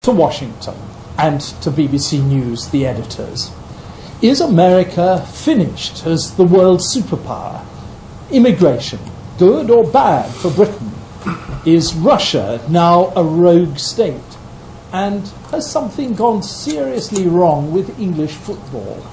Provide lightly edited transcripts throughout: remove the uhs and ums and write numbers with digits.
to Washington and to BBC News, the editors. Is America finished as the world superpower? Immigration, good or bad for Britain? Is Russia now a rogue state? And has something gone seriously wrong with English football?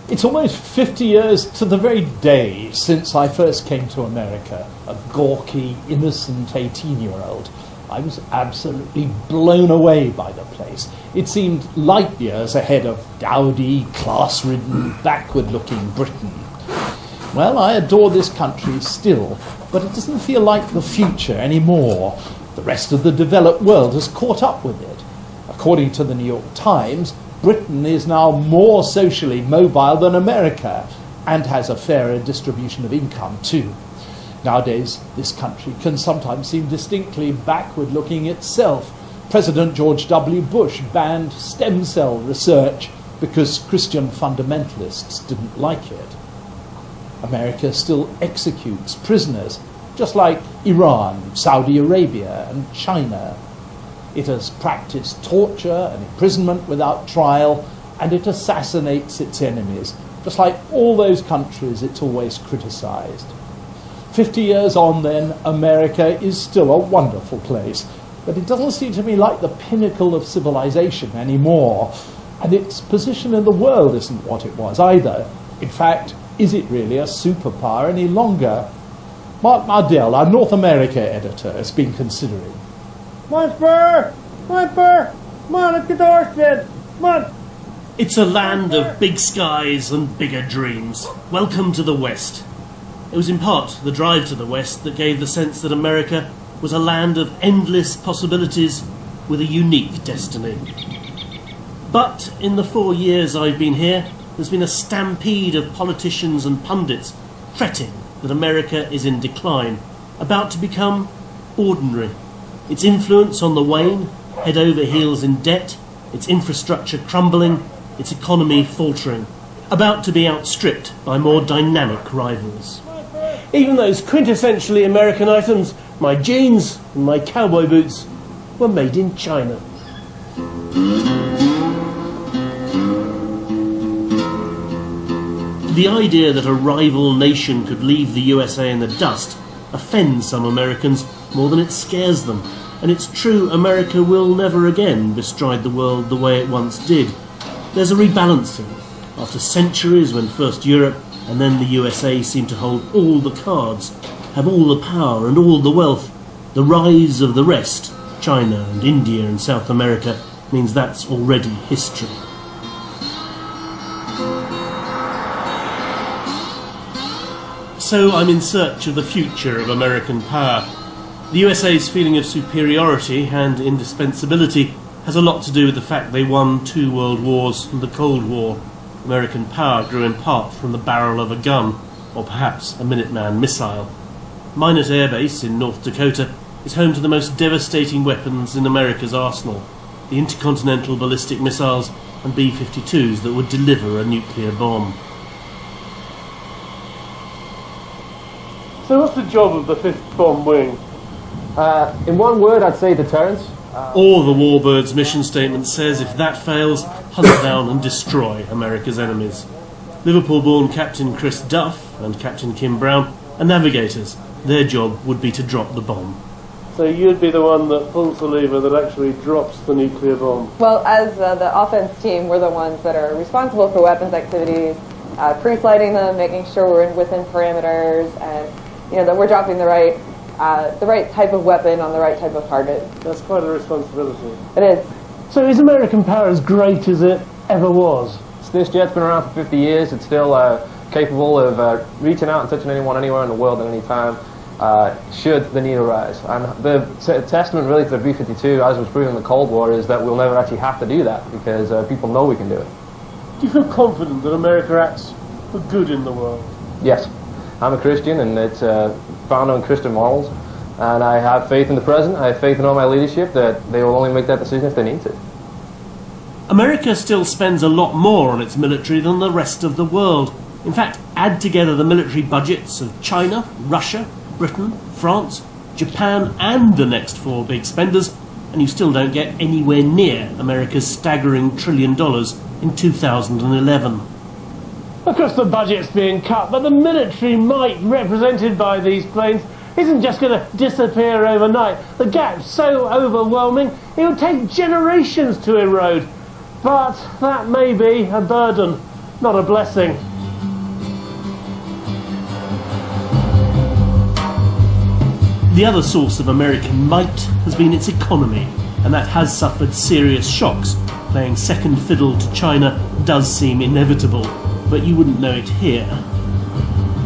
It's almost 50 years to the very day since I first came to America, a gawky, innocent 18-year-old. I was absolutely blown away by the place. It seemed light years ahead of dowdy, class-ridden, backward-looking Britain. Well, I adore this country still, but it doesn't feel like the future anymore. The rest of the developed world has caught up with it. According to the New York Times, Britain is now more socially mobile than America and has a fairer distribution of income too. Nowadays, this country can sometimes seem distinctly backward-looking itself. President George W. Bush banned stem cell research because Christian fundamentalists didn't like it. America still executes prisoners, just like Iran, Saudi Arabia, and China. It has practiced torture and imprisonment without trial, and it assassinates its enemies, just like all those countries it's always criticised. 50 years on then, America is still a wonderful place, but it doesn't seem to me like the pinnacle of civilization anymore, and its position in the world isn't what it was either. In fact, is it really a superpower any longer? Mark Mardell, our North America editor, has been considering. Come on, let's get to Orsted. Come on. It's a land of big skies and bigger dreams. Welcome to the West. It was in part the drive to the West that gave the sense that America was a land of endless possibilities with a unique destiny. But in the 4 years I've been here, there's been a stampede of politicians and pundits fretting that America is in decline, about to become ordinary. Its influence on the wane, head over heels in debt, its infrastructure crumbling, its economy faltering, about to be outstripped by more dynamic rivals. Even those quintessentially American items, my jeans and my cowboy boots, were made in China. The idea that a rival nation could leave the USA in the dust offends some Americans more than it scares them. And it's true, America will never again bestride the world the way it once did. There's a rebalancing. After centuries when first Europe and then the USA seemed to hold all the cards, have all the power and all the wealth, the rise of the rest, China and India and South America, means that's already history. So I'm in search of the future of American power. The USA's feeling of superiority and indispensability has a lot to do with the fact they won 2 world wars and the Cold War. American power grew in part from the barrel of a gun, or perhaps a Minuteman missile. Minot Air Base in North Dakota is home to the most devastating weapons in America's arsenal, the intercontinental ballistic missiles and B-52s that would deliver a nuclear bomb. So what's the job of the 5th Bomb Wing? In one word, I'd say deterrence. Or the Warbird's mission statement says if that fails, hunt down and destroy America's enemies. Liverpool-born Captain Chris Duff and Captain Kim Brown are navigators. Their job would be to drop the bomb. So you'd be the one that pulls the lever that actually drops the nuclear bomb? Well, as the offense team, we're the ones that are responsible for weapons activities, pre-flighting them, making sure we're within parameters, and that we're dropping the right type of weapon on the right type of target. That's quite a responsibility. It is. So is American power as great as it ever was? This jet's been around for 50 years. It's still capable of reaching out and touching anyone anywhere in the world at any time, should the need arise. And the testament really to the B-52, as was proven in the Cold War, is that we'll never actually have to do that because people know we can do it. Do you feel confident that America acts for good in the world? Yes. I'm a Christian, and it's founded on Christian morals. And I have faith in the president. I have faith in all my leadership that they will only make that decision if they need to. America still spends a lot more on its military than the rest of the world. In fact, add together the military budgets of China, Russia, Britain, France, Japan and the next four big spenders, and you still don't get anywhere near America's staggering $1 trillion in 2011. Of course the budget's being cut, but the military might represented by these planes isn't just going to disappear overnight. The gap's so overwhelming, it would take generations to erode. But that may be a burden, not a blessing. The other source of American might has been its economy, and that has suffered serious shocks. Playing second fiddle to China does seem inevitable, but you wouldn't know it here.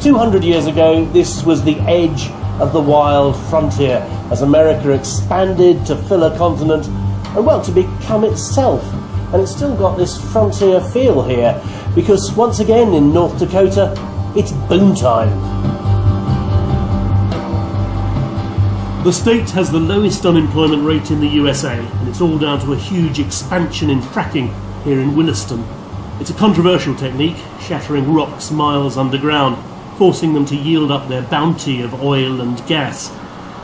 200 years ago, this was the edge of the wild frontier as America expanded to fill a continent and, well, to become itself. And it's still got this frontier feel here because, once again, in North Dakota, it's boom time. The state has the lowest unemployment rate in the USA, and it's all down to a huge expansion in fracking here in Williston. It's a controversial technique, shattering rocks miles underground, forcing them to yield up their bounty of oil and gas.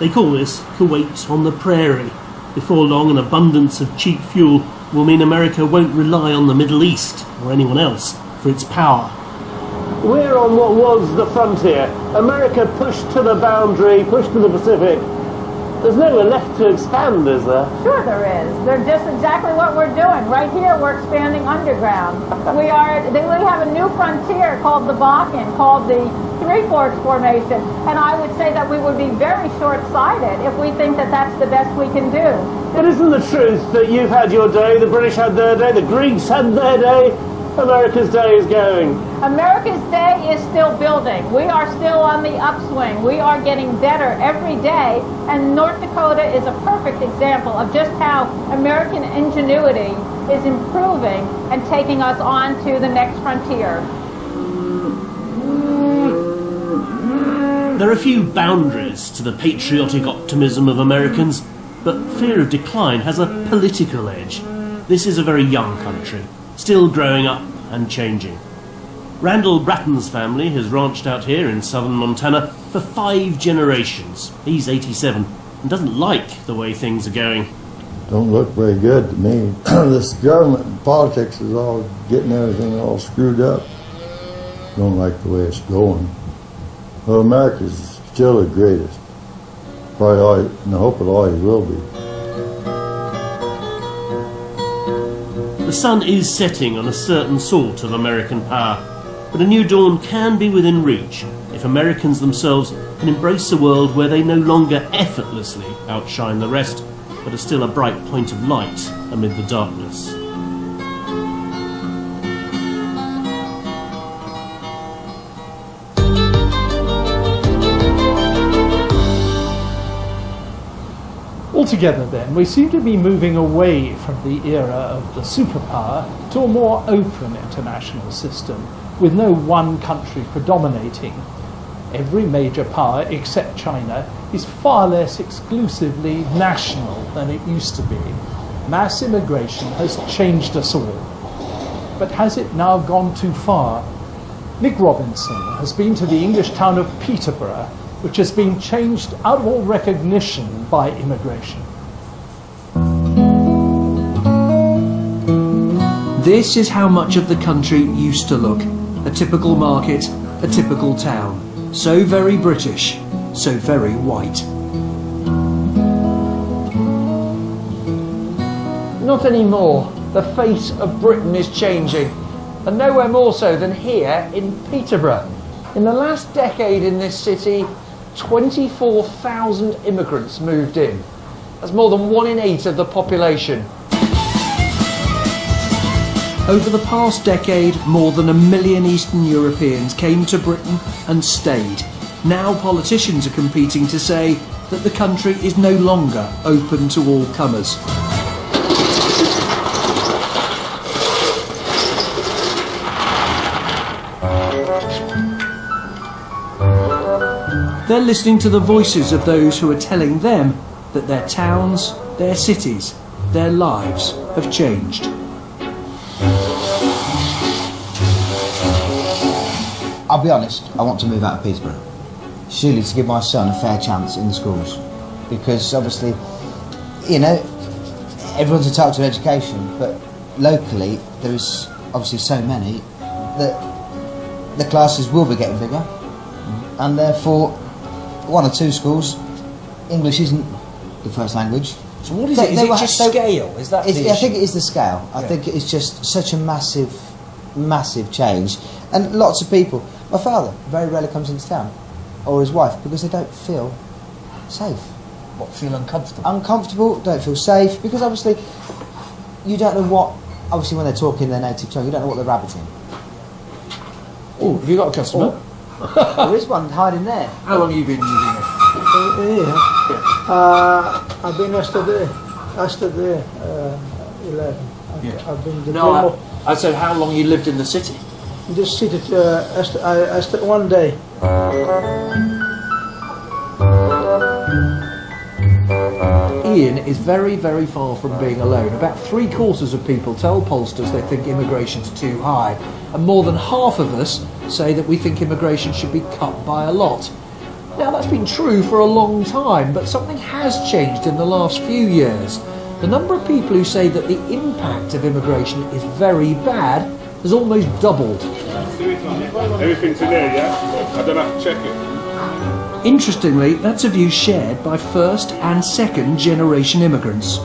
They call this Kuwait on the prairie. Before long, an abundance of cheap fuel will mean America won't rely on the Middle East or anyone else for its power. We're on what was the frontier. America pushed to the boundary, pushed to the Pacific. There's nowhere left to expand, is there? Sure there is. They're just exactly what we're doing. Right here, we're expanding we have a new frontier called the Bakken, called the Three Forks Formation, and I would say that we would be very short-sighted if we think that that's the best we can do. It isn't the truth that you've had your day, the British had their day, the Greeks had their day, America's day is going. America's day is still building. We are still on the upswing. We are getting better every day, and North Dakota is a perfect example of just how American ingenuity is improving and taking us on to the next frontier. There are few boundaries to the patriotic optimism of Americans, but fear of decline has a political edge. This is a very young country, still growing up and changing. Randall Bratton's family has ranched out here in southern Montana for 5 generations. He's 87 and doesn't like the way things are going. Don't look very good to me. This government and politics is all getting everything all screwed up. Don't like the way it's going. Well, America's still the greatest. Probably always, and I hope it always will be. The sun is setting on a certain sort of American power, but a new dawn can be within reach if Americans themselves can embrace a world where they no longer effortlessly outshine the rest, but are still a bright point of light amid the darkness. Altogether then, we seem to be moving away from the era of the superpower to a more open international system, with no one country predominating. Every major power, except China, is far less exclusively national than it used to be. Mass immigration has changed us all. But has it now gone too far? Nick Robinson has been to the English town of Peterborough, which has been changed out of all recognition by immigration. This is how much of the country used to look. A typical market, a typical town. So very British, so very white. Not anymore. The face of Britain is changing. And nowhere more so than here in Peterborough. In the last decade in this city, 24,000 immigrants moved in. That's more than 1 in 8 of the population. Over the past decade, more than 1 million Eastern Europeans came to Britain and stayed. Now politicians are competing to say that the country is no longer open to all comers. They're listening to the voices of those who are telling them that their towns, their cities, their lives have changed. I'll be honest, I want to move out of Peterborough. Surely to give my son a fair chance in the schools. Because obviously, you know, everyone's entitled to education, but locally there is obviously so many that the classes will be getting bigger, and therefore one or two schools, English isn't the first language. So what is it? Is it just scale? Is that the issue? I think it is the scale. I think it's just such a massive change. And lots of people, my father very rarely comes into town, or his wife, because they don't feel safe. What, feel uncomfortable? Uncomfortable, don't feel safe, because obviously you don't know what, obviously when they're talking their native tongue, you don't know what they're rabbiting. Oh, have you got a customer? There is one hiding there. How long have you been using it? I've been yesterday 11. I've been No, I said how long you lived in the city? Just sit at one day. Ian is very, very far from being alone. About 3/4 of people tell pollsters they think immigration's too high, and more than half of us say that we think immigration should be cut by a lot. Now, that's been true for a long time, but something has changed in the last few years. The number of people who say that the impact of immigration is very bad has almost doubled. Everything's in there, yeah? I don't have to check it. Interestingly, that's a view shared by first and second generation immigrants.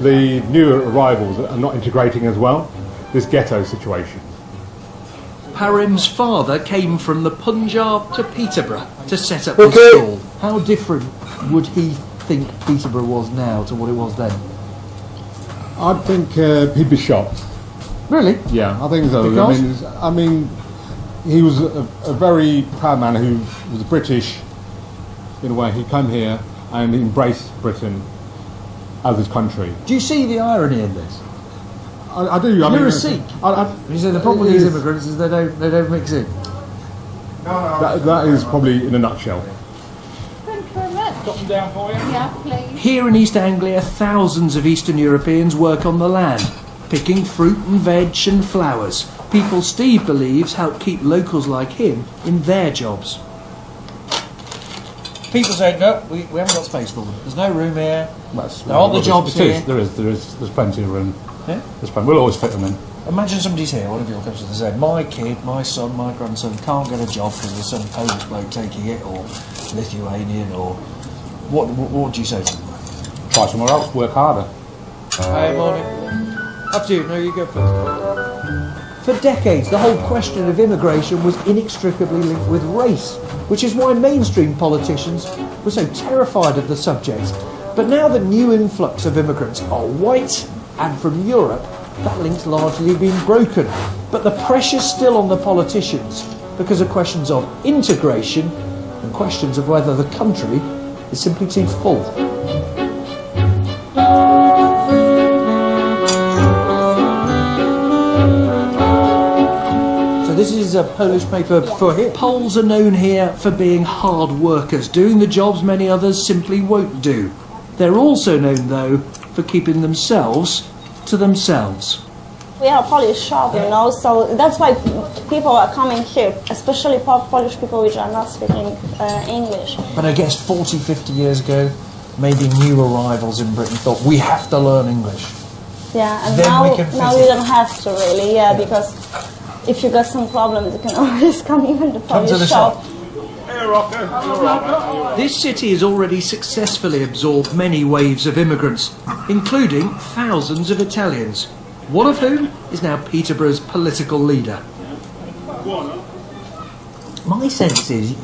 The new arrivals are not integrating as well. This ghetto situation. Parim's father came from the Punjab to Peterborough to set up this school. How different would he think Peterborough was now to what it was then? I think he'd be shocked. Really? Yeah, I think so. Because? I mean, he was a very proud man who was British in a way. He came here and he embraced Britain as his country. Do you see the irony in this? I do. You're a Sikh. You say the problem with these immigrants is they don't mix in. That is probably in a nutshell. Thank you very much. Got them down for you? Yeah, please. Here in East Anglia, thousands of Eastern Europeans work on the land, picking fruit and veg and flowers. People Steve believes help keep locals like him in their jobs. People say, no, we haven't got space for them. There's no room here. There aren't the jobs here. There's plenty of room. Yeah? We'll always fit them in. Imagine somebody's here, one of your customers, and say, my kid, my son, my grandson can't get a job because there's some Polish bloke taking it, or Lithuanian, or... What do you say to them? Try somewhere else, work harder. Hey, morning. Up to you. No, you go first. For decades, the whole question of immigration was inextricably linked with race, which is why mainstream politicians were so terrified of the subject. But now the new influx of immigrants are white and from Europe, that link's largely been broken. But the pressure's still on the politicians because of questions of integration and questions of whether the country is simply too full. This is a Polish paper for here. Poles are known here for being hard workers, doing the jobs many others simply won't do. They're also known, though, for keeping themselves to themselves. We are a Polish shop, you know, so that's why people are coming here, especially Polish people which are not speaking English. But I guess 40, 50 years ago, maybe new arrivals in Britain thought, we have to learn English. Yeah, and then now you don't have to really, because if you got some problems, you can always come even to Polish shop. This city has already successfully absorbed many waves of immigrants, including thousands of Italians, one of whom is now Peterborough's political leader. My sense is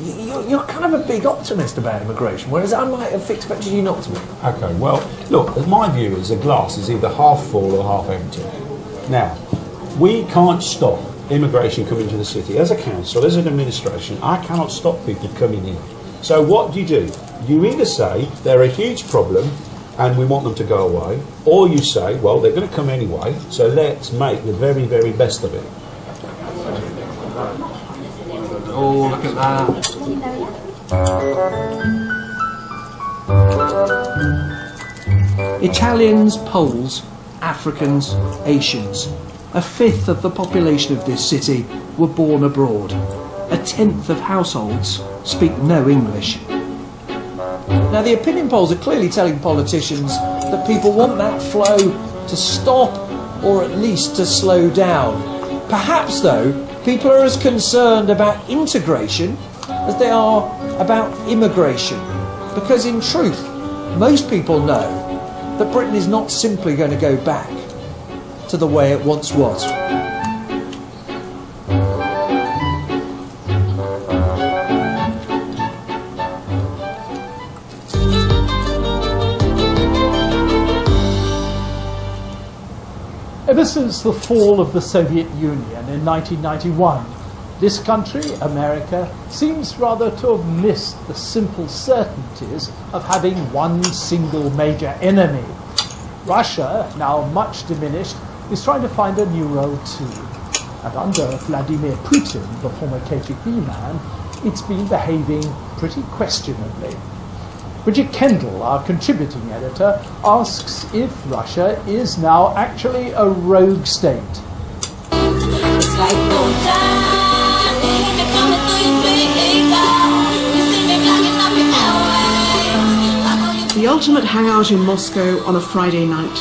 you're kind of a big optimist about immigration, whereas I might have expected you not to be. Okay, well, look, my view is a glass is either half full or half empty. Now, we can't stop immigration coming to the city. As a council, as an administration, I cannot stop people coming in. So what do? You either say they're a huge problem and we want them to go away, or you say, well, they're going to come anyway, so let's make the very, very best of it. Oh, look at that. Italians, Poles, Africans, Asians. a fifth of the population of this city were born abroad. A tenth of households speak no English. Now, the opinion polls are clearly telling politicians that people want that flow to stop or at least to slow down. Perhaps, though, people are as concerned about integration as they are about immigration. Because in truth, most people know that Britain is not simply going to go back to the way it once was. Ever since the fall of the Soviet Union in 1991, this country, America, seems rather to have missed the simple certainties of having one single major enemy. Russia, now much diminished, is trying to find a new role too. And under Vladimir Putin, the former KGB man, it's been behaving pretty questionably. Bridget Kendall, our contributing editor, asks if Russia is now actually a rogue state. The ultimate hangout in Moscow on a Friday night.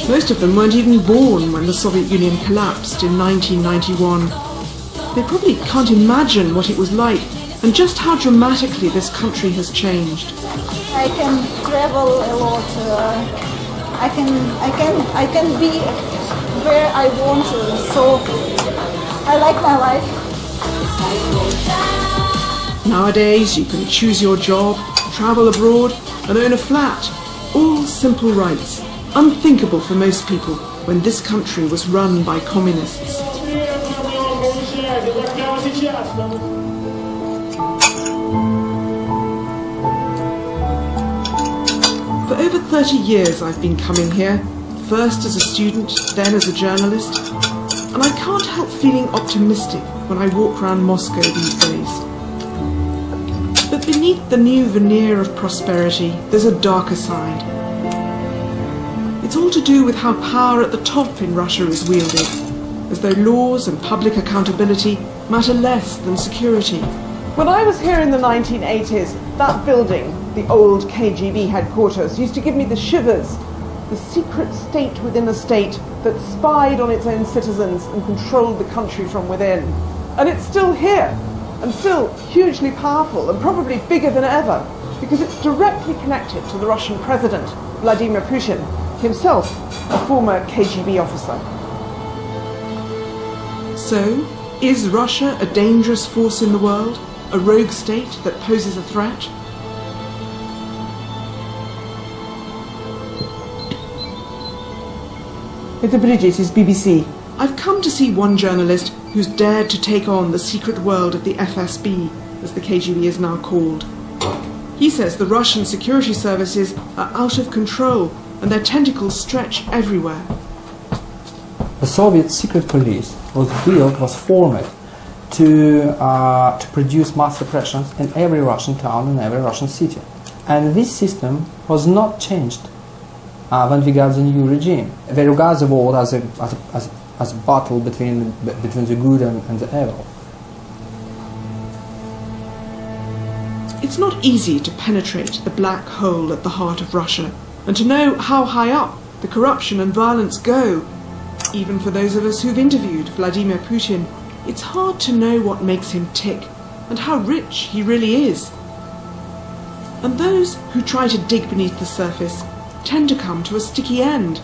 Most of them weren't even born when the Soviet Union collapsed in 1991. They probably can't imagine what it was like and just how dramatically this country has changed. I can travel a lot. I can be where I want to. So I like my life. Nowadays, you can choose your job, travel abroad, and own a flat. All simple rights, unthinkable for most people when this country was run by communists. For over 30 years I've been coming here, first as a student, then as a journalist, and I can't help feeling optimistic when I walk around Moscow these days. But beneath the new veneer of prosperity, there's a darker side. It's all to do with how power at the top in Russia is wielded, as though laws and public accountability matter less than security. When I was here in the 1980s, that building, the old KGB headquarters, used to give me the shivers. The secret state within a state that spied on its own citizens and controlled the country from within. And it's still here, and still hugely powerful, and probably bigger than ever, because it's directly connected to the Russian president, Vladimir Putin, himself a former KGB officer. So, is Russia a dangerous force in the world? A rogue state that poses a threat? It's Bridget, it's BBC. I've come to see one journalist who's dared to take on the secret world of the FSB, as the KGB is now called. He says the Russian security services are out of control and their tentacles stretch everywhere. The Soviet secret police was formed to produce mass repressions in every Russian town and every Russian city. And this system was not changed when we got the new regime. They regard the war as a battle between the good and the evil. It's not easy to penetrate the black hole at the heart of Russia and to know how high up the corruption and violence go. Even for those of us who've interviewed Vladimir Putin, it's hard to know what makes him tick and how rich he really is. And those who try to dig beneath the surface tend to come to a sticky end,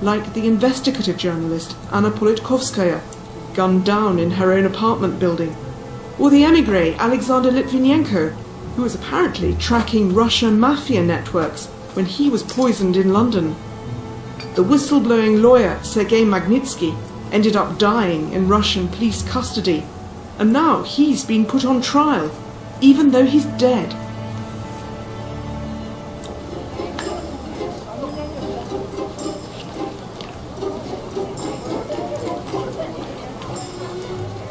like the investigative journalist Anna Politkovskaya, gunned down in her own apartment building, or the émigré Alexander Litvinenko, who was apparently tracking Russian mafia networks when he was poisoned in London. The whistleblowing lawyer Sergei Magnitsky ended up dying in Russian police custody, and now he's been put on trial, even though he's dead.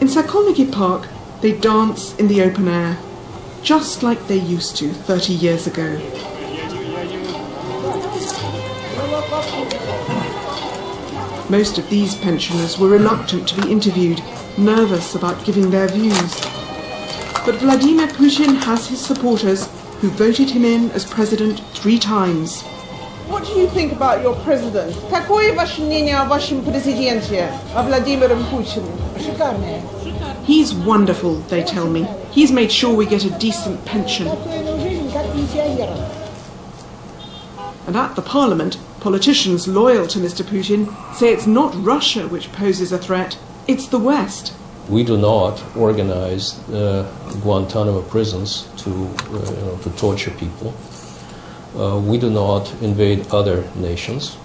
In Sokolniki Park, they dance in the open air, just like they used to 30 years ago. Most of these pensioners were reluctant to be interviewed, nervous about giving their views. But Vladimir Putin has his supporters who voted him in as president 3 times. What do you think about your president? Какое ваше мнение о вашем президенте, о Владимире Путине? Шикарное. He's wonderful, they tell me. He's made sure we get a decent pension. And at the parliament, politicians loyal to Mr. Putin say it's not Russia which poses a threat, it's the West. We do not organize Guantanamo prisons to torture people. We do not invade other nations.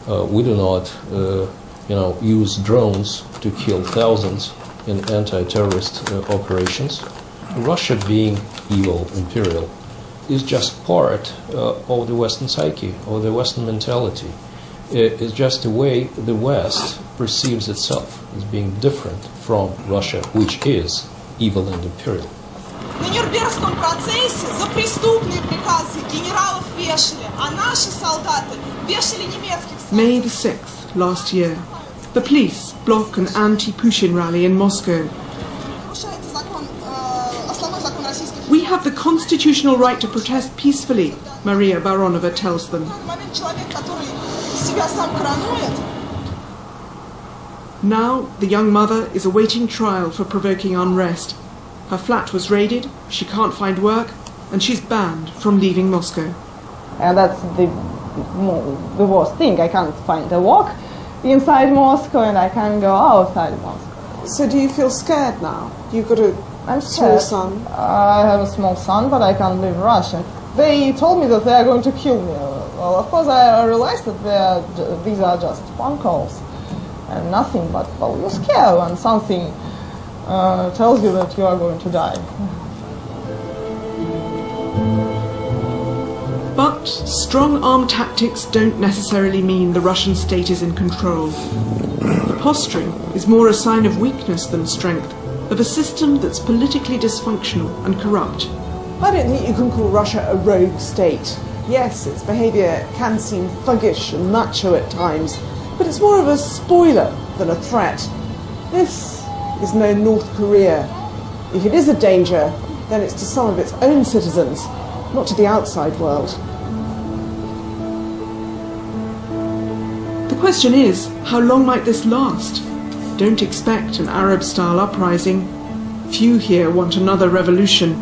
We do not use drones to kill thousands in anti-terrorist operations. Russia, being evil, imperial, is just part of the Western psyche, or the Western mentality. It is just the way the West perceives itself as being different from Russia, which is evil and imperial. На Нюрнбергском процессе за преступные приказы генералов вешали, а наши солдаты вешали немецких солдат. May the 6th, last year, the police block an anti-Putin rally in Moscow. We have the constitutional right to protest peacefully, Maria Baronova tells them. Now, the young mother is awaiting trial for provoking unrest. Her flat was raided, she can't find work, and she's banned from leaving Moscow. And that's the worst thing. I can't find a work inside Moscow and I can't go outside Moscow. So do you feel scared now? You've got a small son? I have a small son, but I can't leave Russia. They told me that they are going to kill me. Well, of course, I realized that these are just phone calls and nothing, but well, you're scared when something tells you that you are going to die. But strong arm tactics don't necessarily mean the Russian state is in control. Posturing is more a sign of weakness than strength, of a system that's politically dysfunctional and corrupt. I don't think you can call Russia a rogue state. Yes, its behaviour can seem thuggish and macho at times, but it's more of a spoiler than a threat. This is no North Korea. If it is a danger, then it's to some of its own citizens, not to the outside world. The question is, how long might this last? Don't expect an Arab-style uprising. Few here want another revolution.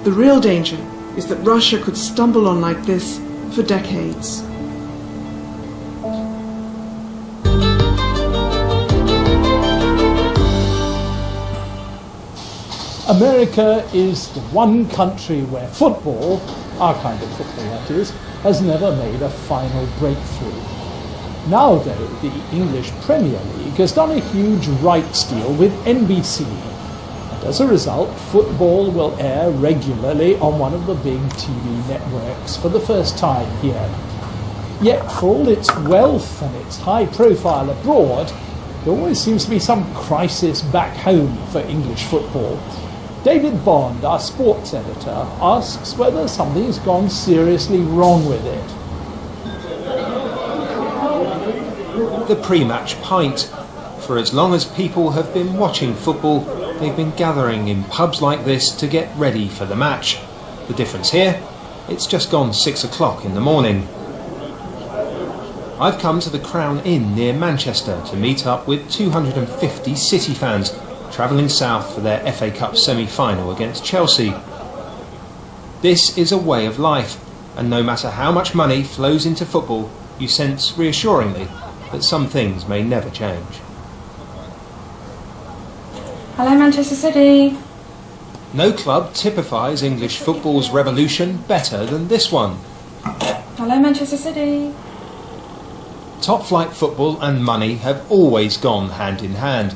The real danger is that Russia could stumble on like this for decades. America is the one country where football, our kind of football that is, has never made a final breakthrough. Now, though, the English Premier League has done a huge rights deal with NBC, and as a result, football will air regularly on one of the big TV networks for the first time here. Yet, for all its wealth and its high profile abroad, there always seems to be some crisis back home for English football. David Bond, our sports editor, asks whether something's gone seriously wrong with it. The pre-match pint. For as long as people have been watching football, they've been gathering in pubs like this to get ready for the match. The difference here? It's just gone 6 o'clock in the morning. I've come to the Crown Inn near Manchester to meet up with 250 City fans travelling south for their FA Cup semi-final against Chelsea. This is a way of life, and no matter how much money flows into football, you sense reassuringly that some things may never change. Hello, Manchester City. No club typifies English football's revolution better than this one. Hello, Manchester City. Top-flight football and money have always gone hand in hand.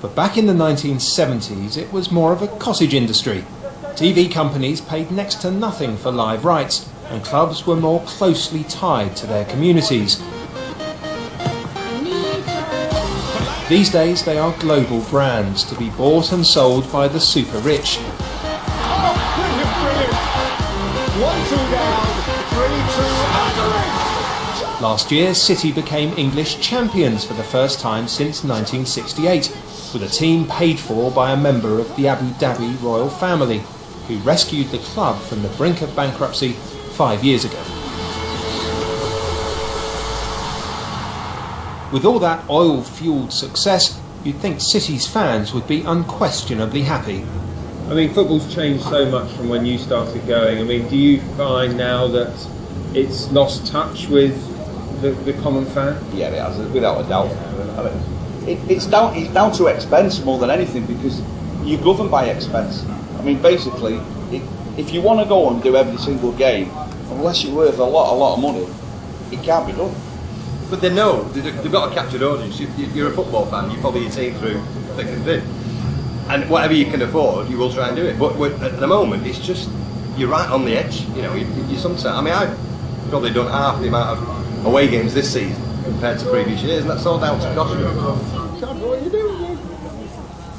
But back in the 1970s, it was more of a cottage industry. TV companies paid next to nothing for live rights, and clubs were more closely tied to their communities. These days, they are global brands to be bought and sold by the super rich. Oh, brilliant, brilliant. 1-2 down, 3-2 under it. Last year, City became English champions for the first time since 1968, with a team paid for by a member of the Abu Dhabi royal family, who rescued the club from the brink of bankruptcy 5 years ago. With all that oil-fuelled success, you'd think City's fans would be unquestionably happy. I mean, football's changed so much from when you started going. I mean, do you find now that it's lost touch with the common fan? Yeah, it has, without a doubt. It's down to expense more than anything, because you're governed by expense. I mean, basically, if you want to go and do every single game, unless you're worth a lot of money, it can't be done. But they know, they've got a captured audience. You're a football fan, you follow your team through thick and thin. And whatever you can afford, you will try and do it. But at the moment, it's just, you're right on the edge. You know, you sometimes, I mean, I've probably done half the amount of away games this season compared to previous years, and that's all down to cost.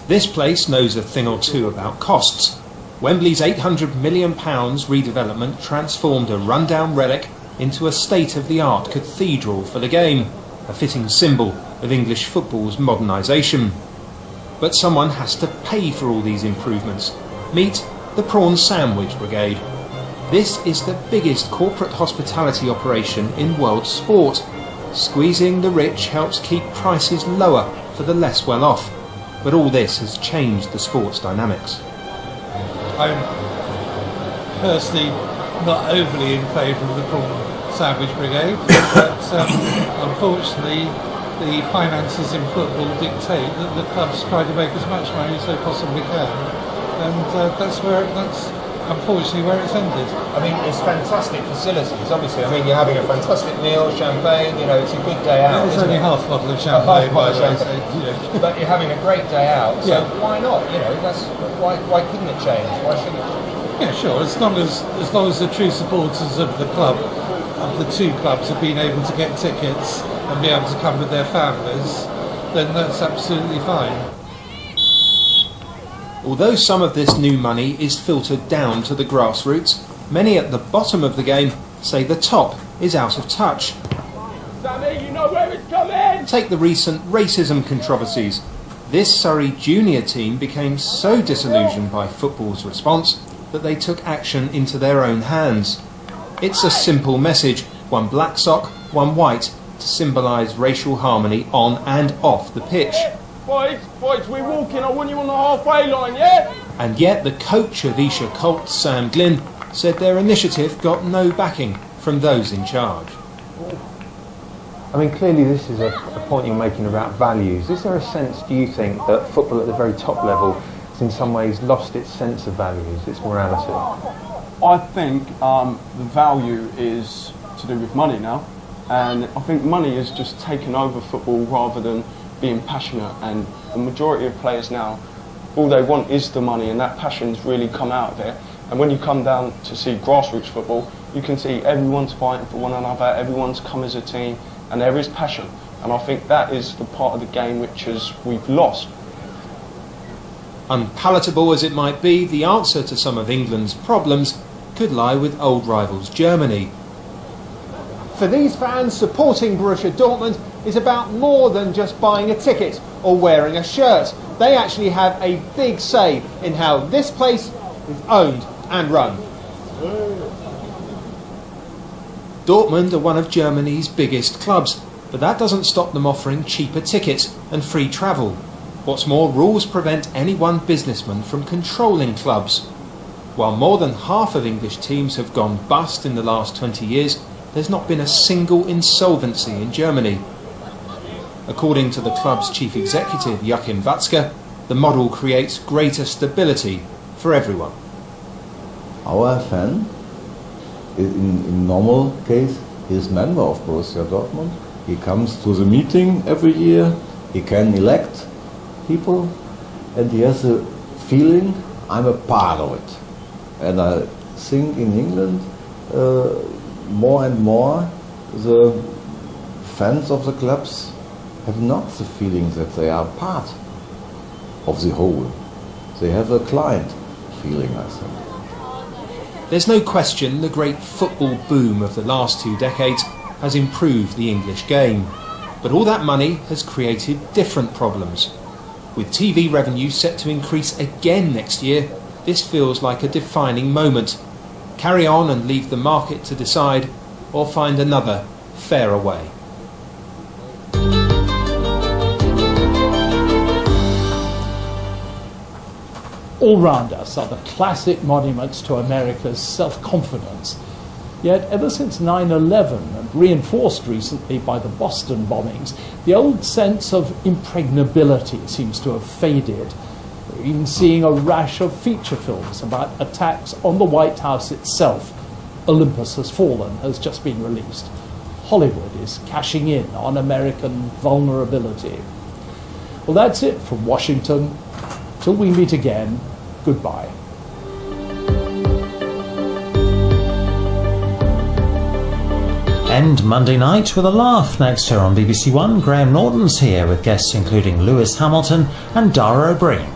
This place knows a thing or two about costs. Wembley's £800 million redevelopment transformed a rundown relic into a state-of-the-art cathedral for the game, a fitting symbol of English football's modernisation. But someone has to pay for all these improvements. Meet the Prawn Sandwich Brigade. This is the biggest corporate hospitality operation in world sport. Squeezing the rich helps keep prices lower for the less well-off. But all this has changed the sport's dynamics. I'm personally not overly in favour of the Prawn Sandwich Brigade, but unfortunately the finances in football dictate that the clubs try to make as much money as they possibly can, and that's unfortunately where it's ended. I mean, it's fantastic facilities, obviously. I mean, you're having a fantastic meal, champagne, you know, it's a good day out. It's only half a bottle of champagne, by the way. So, but you're having a great day out, so yeah. Why not? You know, why couldn't it change? Why shouldn't it? Yeah, sure. As long as the true supporters of the club, of the two clubs, have been able to get tickets and be able to come with their families, then that's absolutely fine. Although some of this new money is filtered down to the grassroots, many at the bottom of the game say the top is out of touch. Sammy, you know where it's coming! Take the recent racism controversies. This Surrey junior team became so disillusioned by football's response that they took action into their own hands. It's a simple message, one black sock, one white, to symbolise racial harmony on and off the pitch. Boys, we're walking. I want you on the halfway line, yeah? And yet the coach of Esher Colts, Sam Glynn, said their initiative got no backing from those in charge. I mean, clearly this is a point you're making about values. Is there a sense, do you think, that football at the very top level has in some ways lost its sense of values, its morality? I think the value is to do with money now, and I think money has just taken over football rather than being passionate, and the majority of players now, all they want is the money, and that passion's really come out of it. And when you come down to see grassroots football, you can see everyone's fighting for one another, everyone's come as a team, and there is passion. And I think that is the part of the game which we've lost. Unpalatable as it might be, the answer to some of England's problems could lie with old rivals Germany. For these fans, supporting Borussia Dortmund is about more than just buying a ticket or wearing a shirt. They actually have a big say in how this place is owned and run. Dortmund are one of Germany's biggest clubs, but that doesn't stop them offering cheaper tickets and free travel. What's more, rules prevent any one businessman from controlling clubs. While more than half of English teams have gone bust in the last 20 years, there's not been a single insolvency in Germany. According to the club's chief executive, Joachim Watzke, the model creates greater stability for everyone. Our fan, in normal case, is member of Borussia Dortmund. He comes to the meeting every year, he can elect people, and he has a feeling, I'm a part of it. And I think in England, more and more, the fans of the clubs have not the feeling that they are part of the whole. They have a client feeling, I think. There's no question the great football boom of the last 2 decades has improved the English game. But all that money has created different problems. With TV revenue set to increase again next year, this feels like a defining moment. Carry on and leave the market to decide, or find another, fairer way. All round us are the classic monuments to America's self-confidence. Yet ever since 9/11, and reinforced recently by the Boston bombings, the old sense of impregnability seems to have faded. We're even seeing a rash of feature films about attacks on the White House itself. Olympus Has Fallen has just been released. Hollywood is cashing in on American vulnerability. Well, that's it from Washington. Till we meet again, goodbye. End Monday night with a laugh. Next here on BBC One, Graham Norton's here with guests including Lewis Hamilton and Dara O'Brien.